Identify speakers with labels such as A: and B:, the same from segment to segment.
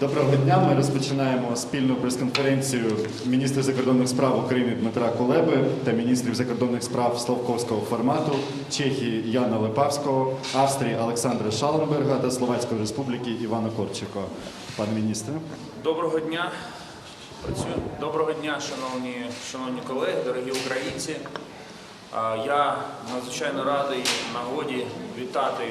A: Доброго дня. Ми розпочинаємо спільну прес-конференцію міністрів закордонних справ України Дмитра Кулеби та міністрів закордонних справ словковського формату Чехії Яна Липавського, Австрії Олександра Шаленберга та Словацької Республіки Івана Корчика. Пане міністре.
B: Доброго дня. Доброго дня, шановні колеги, дорогі українці. Я надзвичайно радий нагоді вітати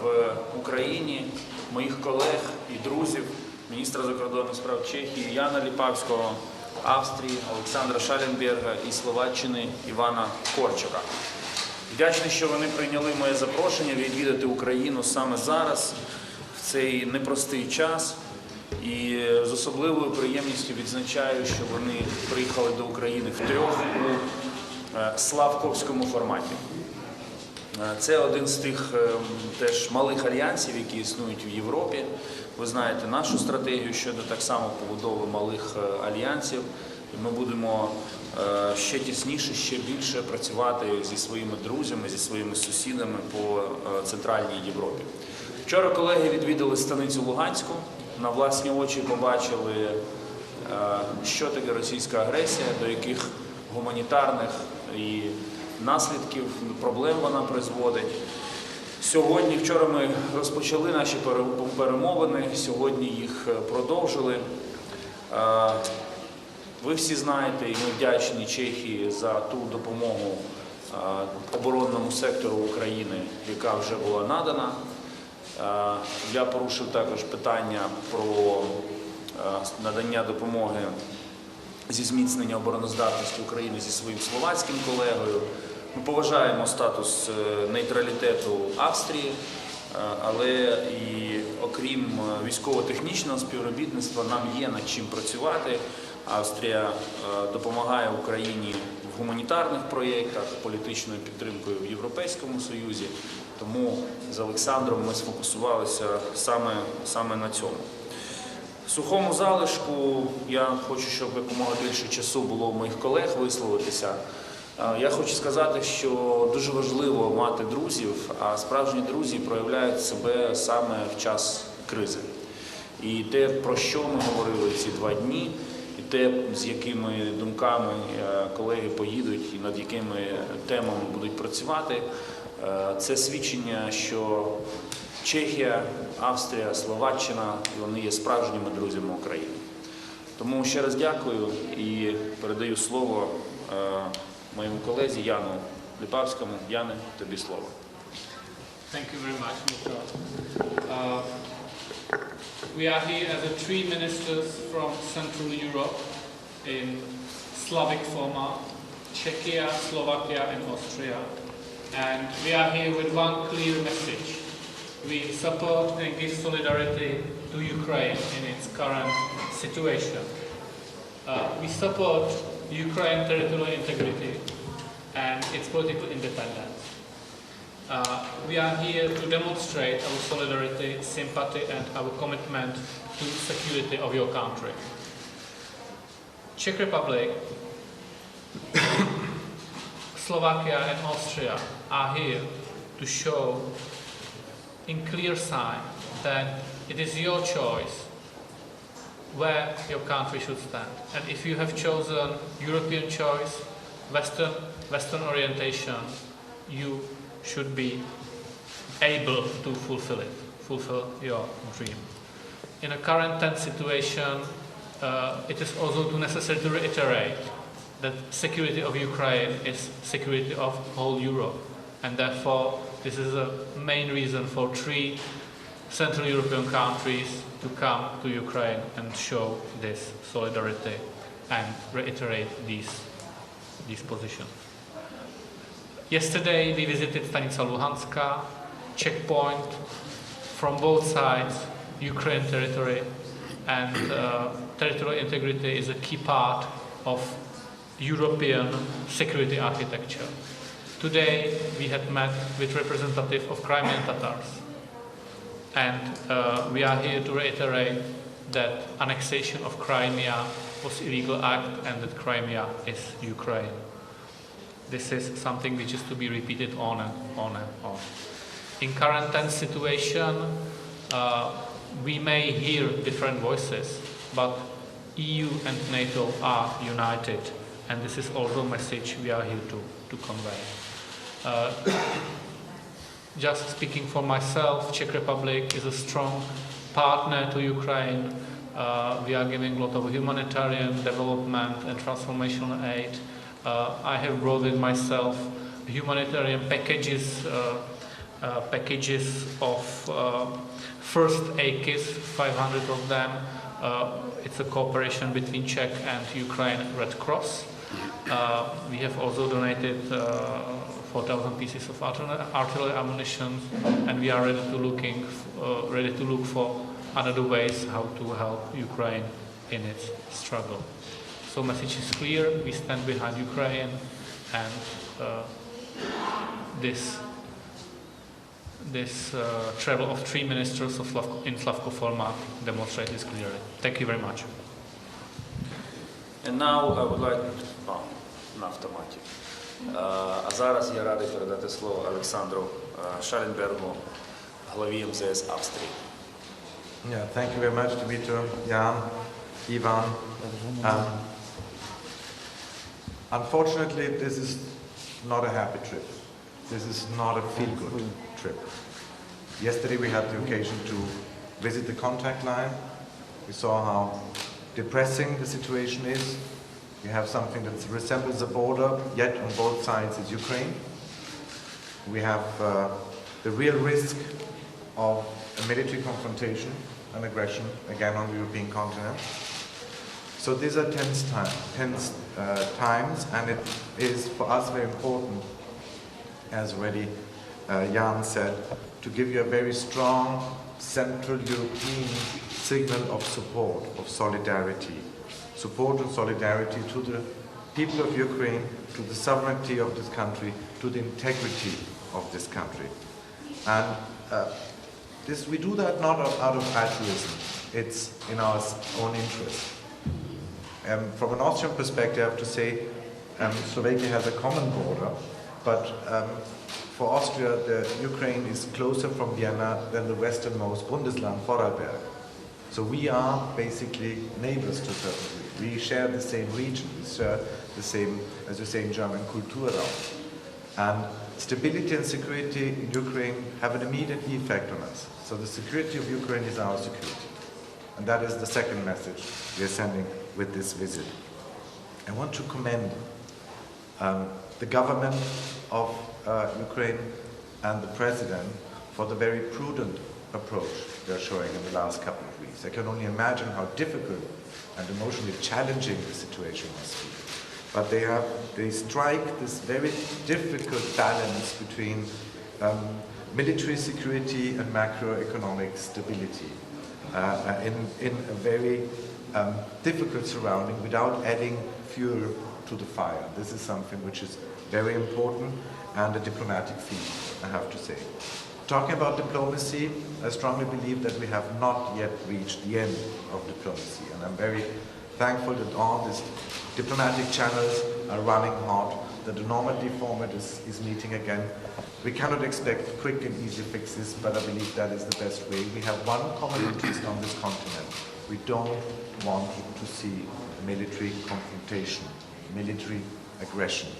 B: в Україні моїх колег і друзів, міністра закордонних справ Чехії Яна Липавського, Австрії Олександра Шаленберга і Словаччини Івана Корчика. Вдячний, що вони прийняли моє запрошення відвідати Україну саме зараз, в цей непростий час. І з особливою приємністю відзначаю, що вони приїхали до України втрьох у славковському форматі. Це один з тих теж малих альянсів, які існують в Європі. Ви знаєте нашу стратегію щодо так само побудови малих альянсів. І ми будемо ще тісніше, ще більше працювати зі своїми друзями, зі своїми сусідами по Центральній Європі. Вчора колеги відвідали станицю Луганську, на власні очі побачили, що таке російська агресія, до яких гуманітарних і наслідків, проблем вона призводить. Вчора ми розпочали наші перемовини, сьогодні їх продовжили. Ви всі знаєте, і ми вдячні Чехії за ту допомогу оборонному сектору України, яка вже була надана. Я порушив також питання про надання допомоги зі зміцнення обороноздатності України зі своїм словацьким колегою. Ми поважаємо статус нейтралітету Австрії, але і окрім військово-технічного співробітництва нам є над чим працювати. Австрія допомагає Україні в гуманітарних проєктах, політичною підтримкою в Європейському Союзі, тому з Олександром ми сфокусувалися саме на цьому. В сухому залишку я хочу, щоб якомога більше часу було у моїх колег висловитися. Я хочу сказати, що дуже важливо мати друзів, а справжні друзі проявляють себе саме в час кризи. І те, про що ми говорили ці 2 дні, і те, з якими думками колеги поїдуть і над якими темами будуть працювати, це свідчення, що Чехія, Австрія, Словаччина, вони є справжніми друзями України. Тому ще раз дякую і передаю слово моєму колезі Яну Липавському. Яне, тобі слово.
C: Thank you very much, Mr. We are here as 3 ministers from Central Europe in Slavic format, Czechia, Slovakia and Austria. And we are here with one clear message. We support and give solidarity to Ukraine in its current situation. We support Ukraine's territorial integrity and its political independence. We are here to demonstrate our solidarity, sympathy and our commitment to the security of your country. Czech Republic, Slovakia and Austria are here to show in clear sign that it is your choice where your country should stand. And if you have chosen European choice, Western orientation, you should be able to fulfill your dream. In a current tense situation, it is also necessary to reiterate that security of Ukraine is security of whole Europe. And therefore, this is a main reason for 3 Central European countries to come to Ukraine and show this solidarity and reiterate these positions. Yesterday we visited Stanica Luhanska, checkpoint from both sides, Ukraine territory, and territorial integrity is a key part of European security architecture. Today we had met with representatives of Crimean Tatars, and we are here to reiterate that annexation of Crimea was illegal act and that Crimea is Ukraine. This is something which is to be repeated on and on and on. In current tense situation, we may hear different voices, but EU and NATO are united, and this is also a message we are here to convey. Just speaking for myself, Czech Republic is a strong partner to Ukraine. We are giving a lot of humanitarian development and transformational aid. I have brought in myself humanitarian packages of first aid kits, 500 of them. It's a cooperation between Czech and Ukraine Red Cross. We have also donated 4,000 pieces of artillery ammunition, and we are ready to look for other ways how to help Ukraine in its struggle. So message is clear, we stand behind Ukraine, and this travel of 3 ministers in Slavko format demonstrates this clearly. Thank you very much.
B: And now I would like на автоматі. А зараз я радий передати слово Олександру Шаленбергу, главі МЗС Австрії.
D: Yeah, thank you very much, Dmitry, Jan, Ivan. Unfortunately, this is not a happy trip. This is not a feel-good trip. Yesterday we had the occasion to visit the contact line. We saw how depressing the situation is. We have something that resembles a border, yet on both sides is Ukraine. We have the real risk of a military confrontation and aggression again on the European continent. So these are tense times, and it is for us very important, as already Jan said, to give you a very strong Central European signal of support, of solidarity. Support and solidarity to the people of Ukraine, to the sovereignty of this country, to the integrity of this country. And we do that not out of altruism, it's in our own interest. From an Austrian perspective, I have to say, Slovakia has a common border, but for Austria, the Ukraine is closer from Vienna than the westernmost Bundesland, Vorarlberg. So we are basically neighbors to a certain degree. We share the same region, we share the same, as you say in German, Kulturraum. And stability and security in Ukraine have an immediate effect on us. So the security of Ukraine is our security. And that is the second message we are sending with this visit. I want to commend the government of Ukraine and the president for the very prudent approach they're showing in the last couple of weeks. I can only imagine how difficult and emotionally challenging the situation must be. But they strike this very difficult balance between military security and macroeconomic stability in a very difficult surrounding without adding fuel to the fire. This is something which is very important and a diplomatic feat, I have to say. Talking about diplomacy, I strongly believe that we have not yet reached the end of diplomacy, and I'm very thankful that all these diplomatic channels are running hot, that the Normandy format is meeting again. We cannot expect quick and easy fixes, but I believe that is the best way. We have one common interest on this continent. We don't want to see military confrontation, military aggression.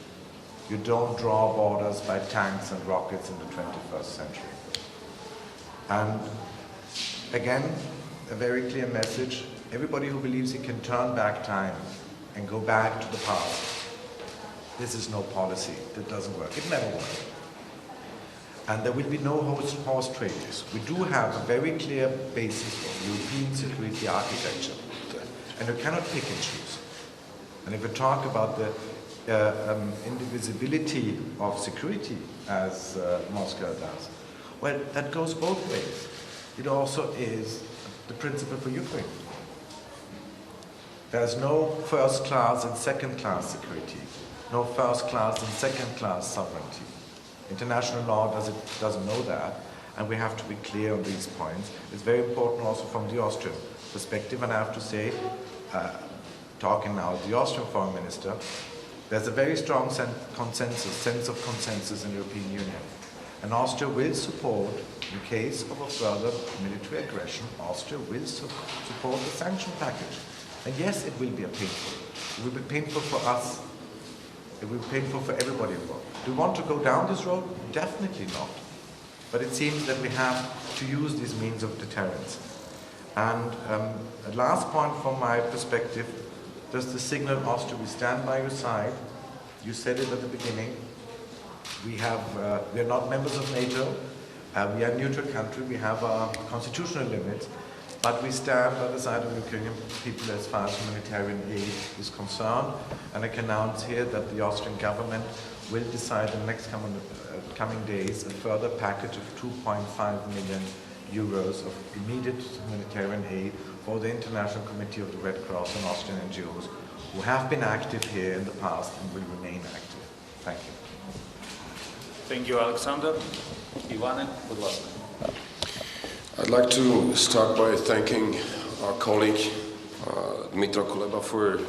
D: You don't draw borders by tanks and rockets in the 21st century. And again, a very clear message. Everybody who believes he can turn back time and go back to the past, this is no policy. That doesn't work. It never worked. And there will be no horse traders. We do have a very clear basis of European security architecture. And you cannot pick and choose. And if we talk about the indivisibility of security, as Moscow does, well, that goes both ways. It also is the principle for Ukraine. There's no first class and second class security, no first class and second class sovereignty. International law doesn't know that, and we have to be clear on these points. It's very important also from the Austrian perspective, and I have to say, talking now to the Austrian foreign minister, there's a very strong sense of consensus in the European Union. And Austria will support, in case of a further military aggression, Austria will support the sanction package. And yes, it will be painful. It will be painful for us. It will be painful for everybody involved. Do we want to go down this road? Definitely not. But it seems that we have to use these means of deterrence. And a last point from my perspective, just the signal, Austria, we stand by your side. You said it at the beginning. We are not members of NATO. We are a neutral country. We have our constitutional limits. But we stand by the side of the Ukrainian people as far as humanitarian aid is concerned. And I can announce here that the Austrian government will decide in the next coming days a further package of 2.5 million euros of immediate humanitarian aid for the International Committee of the Red Cross and Austrian NGOs who have been active here in the past and will remain active. Thank you.
B: Thank you, Alexander. Ivane, будь ласка.
E: I'd like to start by thanking our colleague Dmytro Kuleba for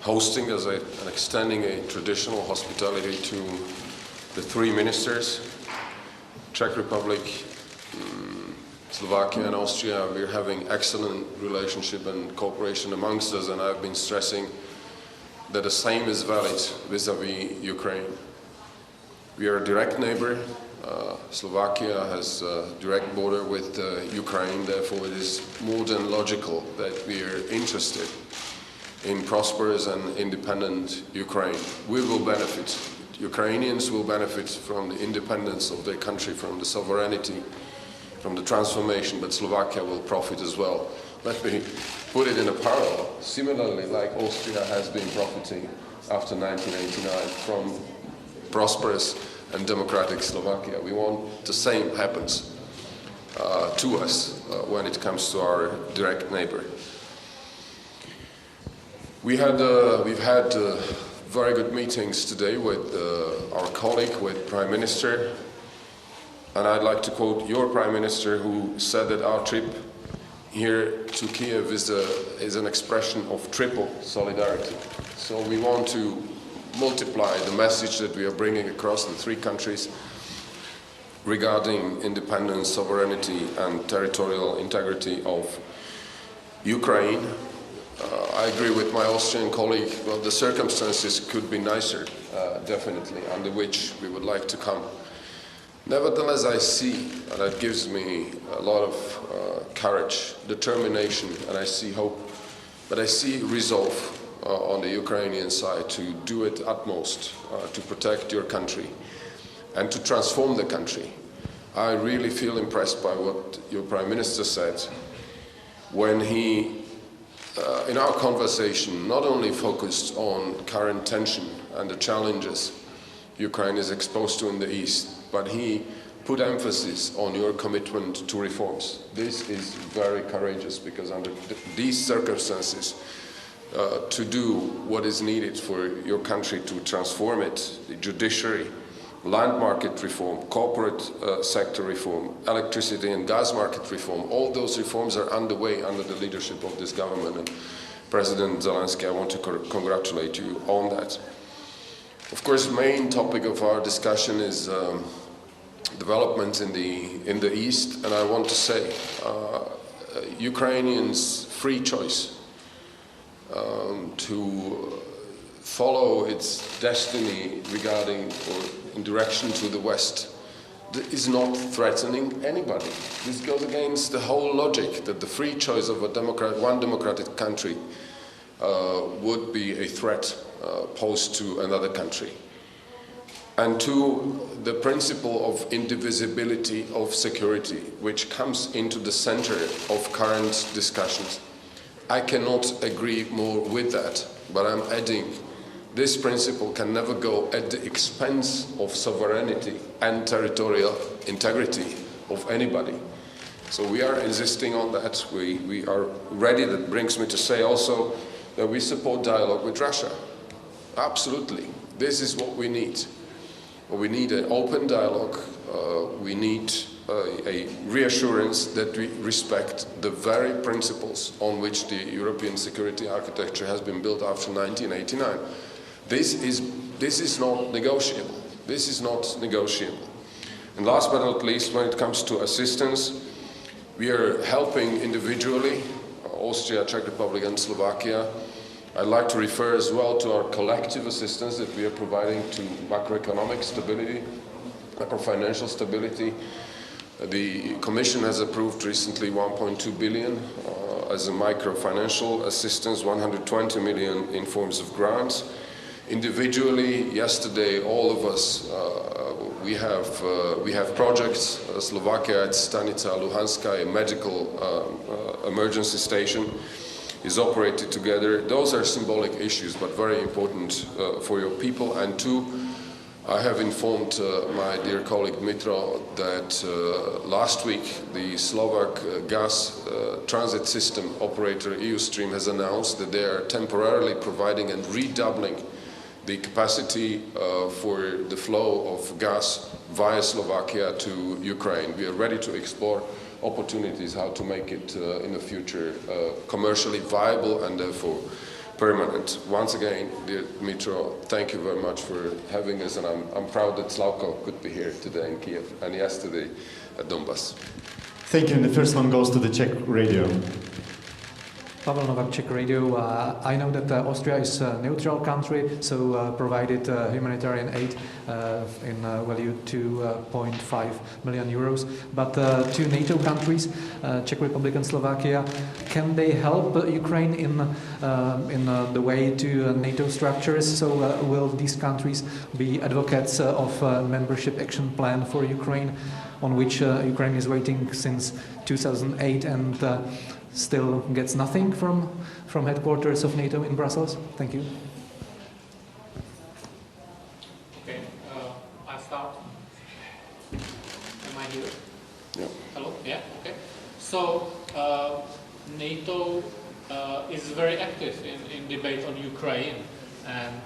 E: hosting us and extending a traditional hospitality to the three ministers, Czech Republic, Slovakia and Austria. We're having excellent relationship and cooperation amongst us, and I've been stressing that the same is valid vis-à-vis Ukraine. We are a direct neighbor. Slovakia has a direct border with Ukraine, therefore it is more than logical that we are interested in prosperous and independent Ukraine. We will benefit. Ukrainians will benefit from the independence of their country, from the sovereignty, from the transformation, but Slovakia will profit as well. Let me put it in a parallel. Similarly, like Austria has been profiting after 1989 from prosperous and democratic Slovakia. We want the same happens to us when it comes to our direct neighbor. We've had very good meetings today with our colleague, with Prime Minister, and I'd like to quote your Prime Minister, who said that our trip here to Kiev is an expression of triple solidarity. So we want to multiply the message that we are bringing across the three countries regarding independence, sovereignty and territorial integrity of Ukraine. I agree with my Austrian colleague, well, the circumstances could be nicer, definitely, under which we would like to come. Nevertheless, I see, and that gives me a lot of courage, determination, and I see hope, but I see resolve on the Ukrainian side to do it utmost to protect your country and to transform the country. I really feel impressed by what your Prime Minister said when he, in our conversation, not only focused on current tension and the challenges Ukraine is exposed to in the East, but he put emphasis on your commitment to reforms. This is very courageous, because under these circumstances, to do what is needed for your country to transform it, the judiciary, land market reform, corporate sector reform, electricity and gas market reform, all those reforms are underway under the leadership of this government. And President Zelensky, I want to congratulate you on that. Of course, the main topic of our discussion is developments in the East, and I want to say Ukrainians' free choice to follow its destiny regarding or in direction to the West is not threatening anybody. This goes against the whole logic that the free choice of one democratic country would be a threat posed to another country. And to the principle of indivisibility of security, which comes into the center of current discussions. I cannot agree more with that, but I'm adding this principle can never go at the expense of sovereignty and territorial integrity of anybody. So we are insisting on that. We are ready. That brings me to say also that we support dialogue with Russia. Absolutely. This is what we need. We need an open dialogue. We need a reassurance that we respect the very principles on which the European security architecture has been built after 1989. This is not negotiable. This is not negotiable. And last but not least, when it comes to assistance, we are helping individually, Austria, Czech Republic and Slovakia. I'd like to refer as well to our collective assistance that we are providing to macroeconomic stability, macro-financial stability. The Commission has approved recently 1.2 billion as a micro-financial assistance, 120 million in forms of grants. Individually, yesterday, all of us, we have projects. Slovakia at Stanica Luhanska, a medical emergency station, is operated together. Those are symbolic issues, but very important for your people. And two, I have informed my dear colleague Dmitro that last week the Slovak gas transit system operator EUStream has announced that they are temporarily providing and redoubling the capacity for the flow of gas via Slovakia to Ukraine. We are ready to explore opportunities how to make it in the future commercially viable and therefore permanent. Once again, dear Dmitro, thank you very much for having us, and I'm proud that Slavko could be here today in Kiev and yesterday at Donbass.
A: Thank you, and the first one goes to the Czech radio.
F: Pavel Novak, Czech Radio. I know that Austria is a neutral country, so provided humanitarian aid in value 2.5 million euros. But two NATO countries, Czech Republic and Slovakia, can they help Ukraine in the way to NATO structures? So will these countries be advocates of a membership action plan for Ukraine, on which Ukraine is waiting since 2008 and still gets nothing from headquarters of NATO in Brussels? Thank you.
C: Okay, I'll start. Am I here?
E: Yeah.
C: Hello? Yeah, okay. So, NATO is very active in debate on Ukraine, and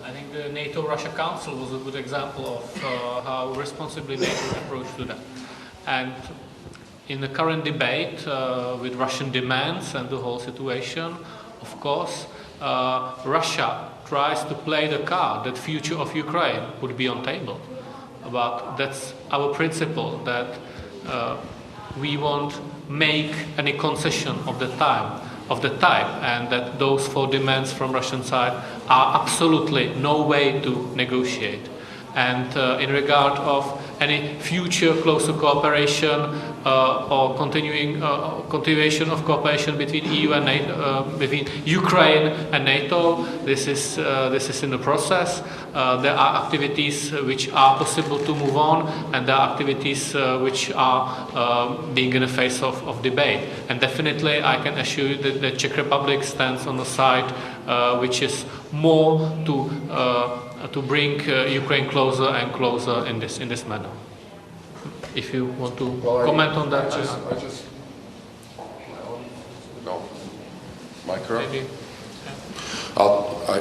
C: I think the NATO-Russia Council was a good example of how responsibly NATO approached to that. And in the current debate with Russian demands and the whole situation, of course, Russia tries to play the card that future of Ukraine would be on table. But that's our principle, that we won't make any concession of the type, and that those four demands from Russian side are absolutely no way to negotiate. And in regard of any future closer cooperation or continuation of cooperation between EU and NATO, between Ukraine and NATO, this is in the process. There are activities which are possible to move on, and there are activities which are being in the face of debate. And definitely, I can assure you that the Czech Republic stands on the side which is more to bring Ukraine closer and closer in this manner. If you want to comment on that,
E: No. Micro?
C: maybe.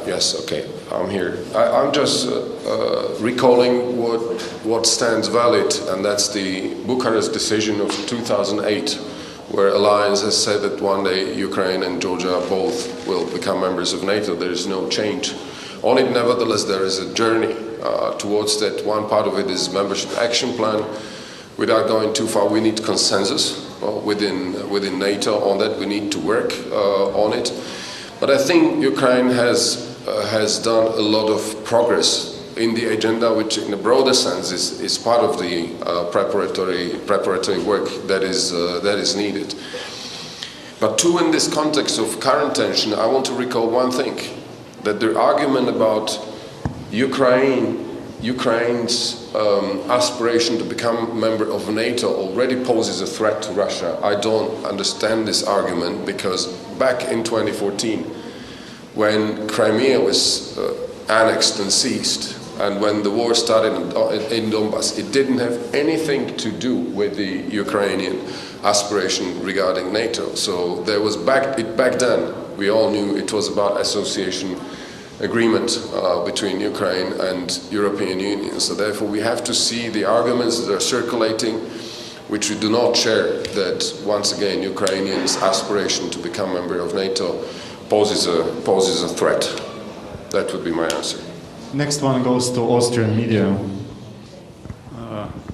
E: Yes, okay, I'm here. I'm just recalling what stands valid, and that's the Bucharest decision of 2008, where Alliance has said that one day Ukraine and Georgia both will become members of NATO. There is no change on it. Nevertheless, there is a journey towards that. One part of it is membership action plan. Without going too far, we need consensus within NATO on that. We need to work on it. But I think Ukraine has done a lot of progress in the agenda, which in a broader sense is part of the preparatory work that is needed. But too, in this context of current tension, I want to recall one thing, that the argument about Ukraine's aspiration to become a member of NATO already poses a threat to Russia. I don't understand this argument, because back in 2014, when Crimea was annexed and seized, and when the war started in Donbass, it didn't have anything to do with the Ukrainian aspiration regarding NATO. So there was back then, we all knew it was about association agreement between Ukraine and European Union. So therefore we have to see the arguments that are circulating, which we do not share, that once again Ukrainians' aspiration to become a member of NATO poses a threat. That would be my answer.
A: Next one goes to Austrian media.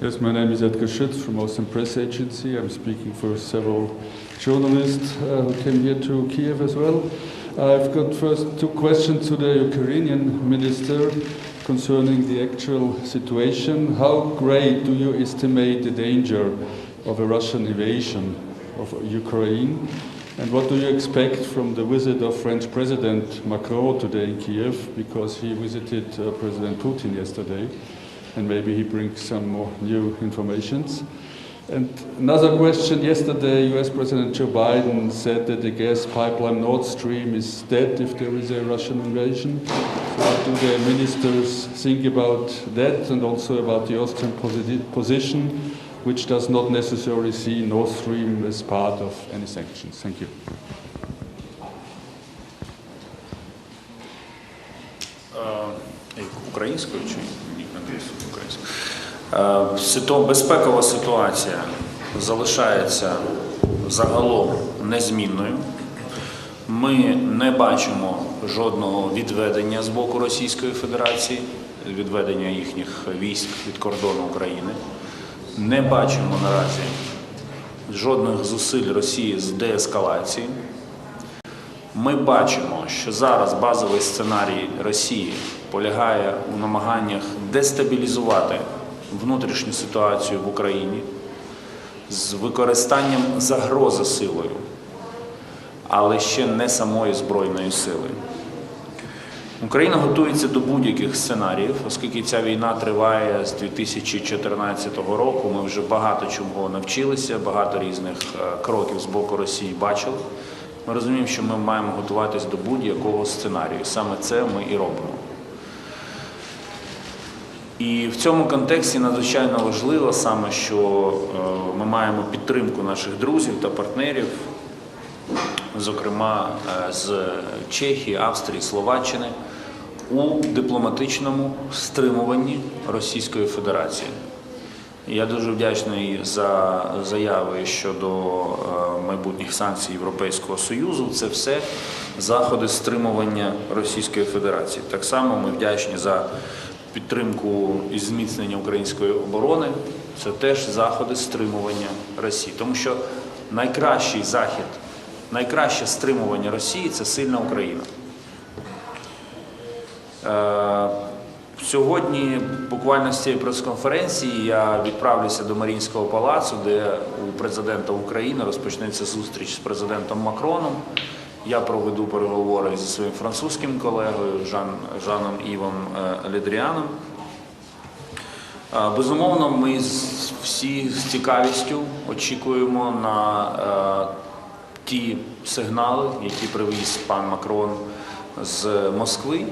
G: Yes, my name is Edgar Schütz from Austrian Press Agency. I'm speaking for several journalists who came here to Kiev as well. I've got first two questions to the Ukrainian minister concerning the actual situation. How great do you estimate the danger of a Russian invasion of Ukraine? And what do you expect from the visit of French President Macron today in Kiev, because he visited President Putin yesterday, and maybe he brings some more new informations. And another question, yesterday US President Joe Biden said that the gas pipeline Nord Stream is dead if there is a Russian invasion. So what do the ministers think about that, and also about the Austrian position, which does not necessarily see Nord Stream as part of any sanctions? Thank you.
B: Українською чи українською? Безпекова ситуація залишається загалом незмінною. Ми не бачимо жодного відведення з боку Російської Федерації, відведення їхніх військ від кордону України. Не бачимо наразі жодних зусиль Росії з деескалації. Ми бачимо, що зараз базовий сценарій Росії полягає у намаганнях дестабілізувати внутрішню ситуацію в Україні з використанням загрози силою, але ще не самої збройної сили. Україна готується до будь-яких сценаріїв, оскільки ця війна триває з 2014 року. Ми вже багато чого навчилися, багато різних кроків з боку Росії бачили. Ми розуміємо, що ми маємо готуватись до будь-якого сценарію. Саме це ми і робимо. І в цьому контексті надзвичайно важливо саме, що ми маємо підтримку наших друзів та партнерів, зокрема з Чехії, Австрії, Словаччини, у дипломатичному стримуванні Російської Федерації. Я дуже вдячний за заяви щодо майбутніх санкцій Європейського Союзу. Це все заходи стримування Російської Федерації. Так само ми вдячні за підтримку і зміцнення української оборони. Це теж заходи стримування Росії. Тому що найкращий захід, найкраще стримування Росії – це сильна Україна. Сьогодні, буквально з цієї прес-конференції, я відправлюся до Маріїнського палацу, де у президента України розпочнеться зустріч з президентом Макроном. Я проведу переговори зі своїм французьким колегою Жаном Івом Ледріаном. Безумовно, ми всі з цікавістю очікуємо на ті сигнали, які привіз пан Макрон з Москви.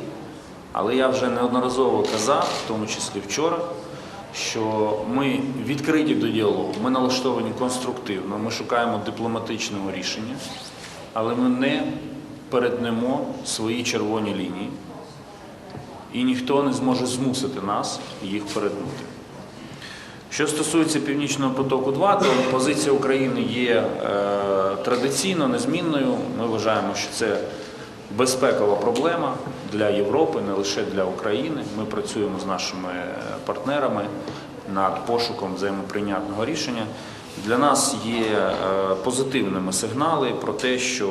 B: Але я вже неодноразово казав, в тому числі вчора, що ми відкриті до діалогу, ми налаштовані конструктивно, ми шукаємо дипломатичного рішення, але ми не перетнемо свої червоні лінії, і ніхто не зможе змусити нас їх перетнути. Що стосується Північного потоку-2, то позиція України є традиційно незмінною. Ми вважаємо, що це безпекова проблема для Європи, не лише для України. Ми працюємо з нашими партнерами над пошуком взаємоприйнятного рішення. Для нас є позитивними сигнали про те, що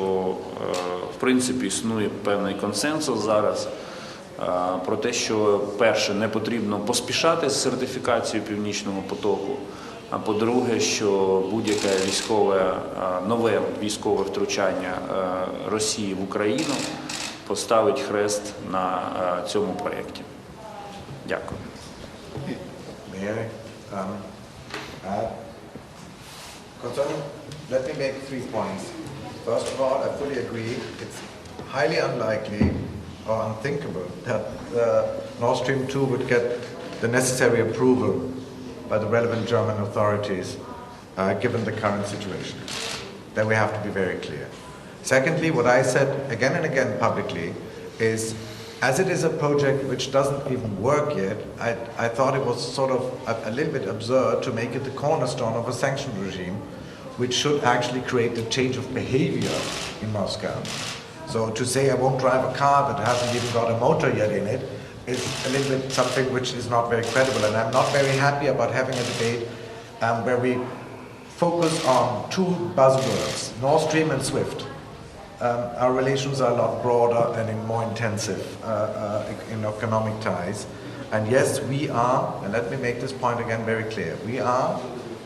B: в принципі існує певний консенсус зараз, про те, що, перше, не потрібно поспішати з сертифікацією Північного потоку, а по-друге, що будь-яке нове військове втручання Росії в Україну поставить хрест на цьому проєкті. Дякую.
D: Let me make 3 points. First of all, I fully agree. It's highly unlikely or unthinkable that Nord Stream 2 would get the necessary approval by the relevant German authorities, given the current situation. Then we have to be very clear. Secondly, what I said again and again publicly is, as it is a project which doesn't even work yet, I thought it was sort of a little bit absurd to make it the cornerstone of a sanction regime, which should actually create a change of behavior in Moscow. So to say I won't drive a car that hasn't even got a motor yet in it is a little bit something which is not very credible, and I'm not very happy about having a debate where we focus on two buzzwords, Nord Stream and SWIFT. Our relations are a lot broader and more intensive in economic ties. And yes, we are, and let me make this point again very clear, we are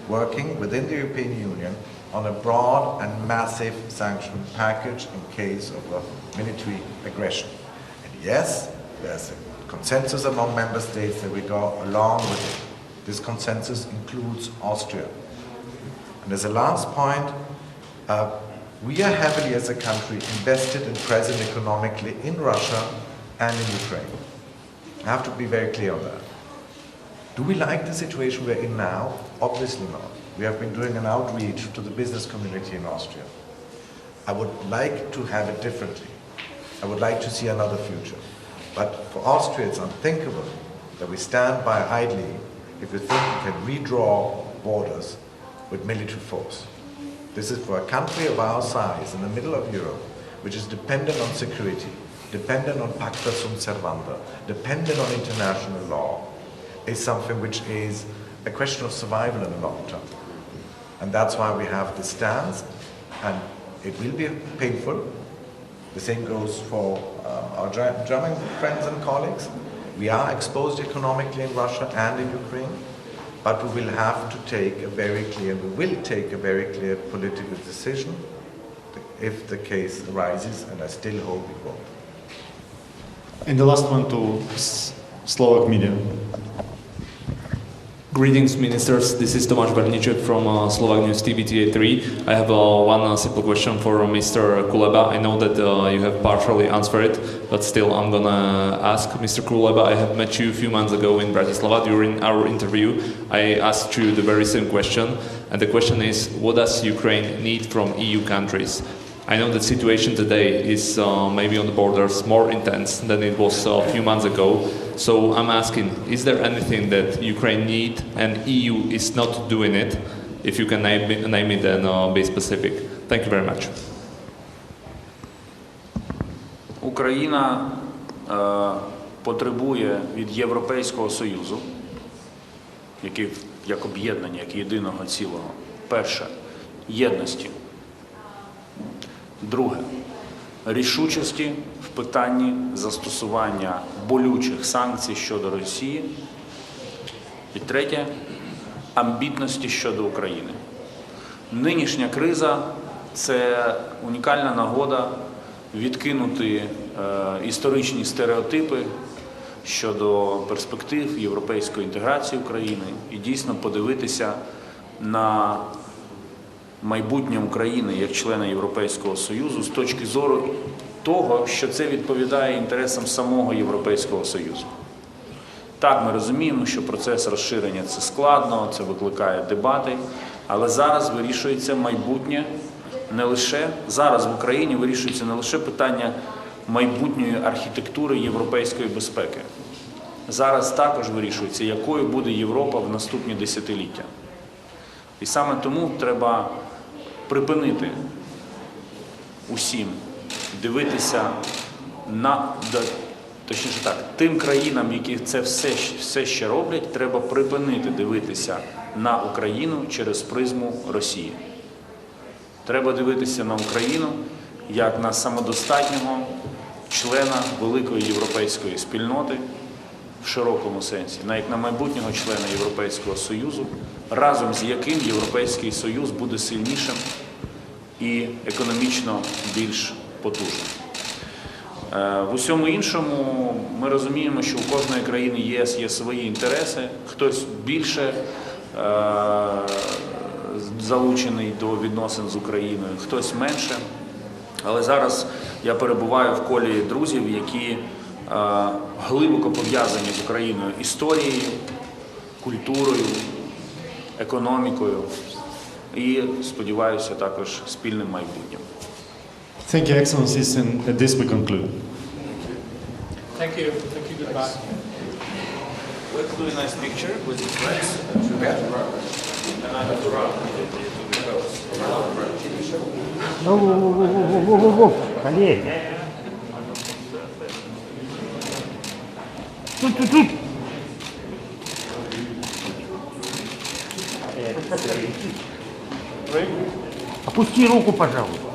D: working within the European Union on a broad and massive sanction package in case of a military aggression. And yes, there's a consensus among member states that we go along with it. This consensus includes Austria. And as a last point, we are heavily as a country invested and present economically in Russia and in Ukraine. I have to be very clear on that. Do we like the situation we're in now? Obviously not. We have been doing an outreach to the business community in Austria. I would like to have it differently. I would like to see another future. But for Austria, it's unthinkable that we stand by idly if we think we can redraw borders with military force. This is for a country of our size in the middle of Europe, which is dependent on security, dependent on pacta sunt servanda, dependent on international law, is something which is a question of survival in the long term. And that's why we have this stance, and it will be painful. The same goes for our German friends and colleagues. We are exposed economically in Russia and in Ukraine, but we will have to take a very clear political decision if the case arises, and I still hope it won't.
A: And the last one to Slovak media.
H: Greetings, ministers. This is Tomáš Berniček from Slovak News TV TA3. I have one simple question for Mr. Kuleba. I know that you have partially answered it, but still I'm gonna ask. Mr. Kuleba, I have met you a few months ago in Bratislava. During our interview, I asked you the very same question, and the question is, what does Ukraine need from EU countries? I know the situation today is maybe on the borders more intense than it was a few months ago. So I'm asking, is there anything that Ukraine needs and EU is not doing it? If you can name it and be specific. Thank you very much.
B: Україна потребує від Європейського Союзу, який як об'єднання, як єдиного цілого, перше – єдності. Друге – рішучості в питанні застосування болючих санкцій щодо Росії. І третє – амбітності щодо України. Нинішня криза – це унікальна нагода відкинути історичні стереотипи щодо перспектив європейської інтеграції України і дійсно подивитися на майбутнє України як члена Європейського Союзу з точки зору того, що це відповідає інтересам самого Європейського Союзу. Так, ми розуміємо, що процес розширення – це складно, це викликає дебати, але зараз вирішується майбутнє не лише, зараз в Україні вирішується не лише питання майбутньої архітектури європейської безпеки. Зараз також вирішується, якою буде Європа в наступні десятиліття. І саме тому треба припинити усім дивитися на, точніше так, тим країнам, які це все ще роблять, треба припинити дивитися на Україну через призму Росії. Треба дивитися на Україну як на самодостатнього члена великої європейської спільноти в широкому сенсі, як на майбутнього члена Європейського Союзу, разом з яким Європейський Союз буде сильнішим і економічно більш потужним. В усьому іншому ми розуміємо, що у кожної країни ЄС є свої інтереси, хтось більше залучений до відносин з Україною, хтось менше. Але зараз я перебуваю в колі друзів, які глибоко пов'язані з Україною історією, культурою, економікою і, сподіваюся, також спільним майбутнім.
A: Thank you, Excellencies, and at this we conclude.
C: Thank you. Thank you. Goodbye.
B: Let's do a nice picture with the friends. And I have to run.
I: Коллеги. Тут. Опусти руку, пожалуйста.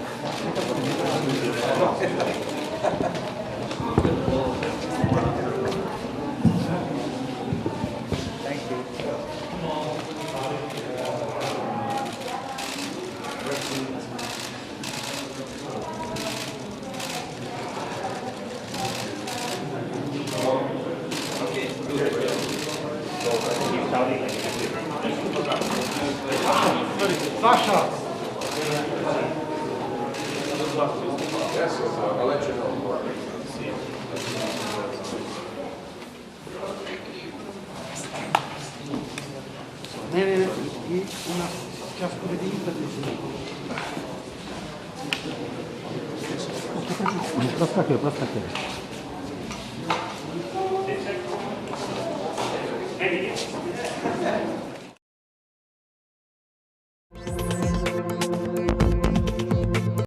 I: Саша!
E: I'll let you know.
I: И у нас сейчас впереди проскакивай.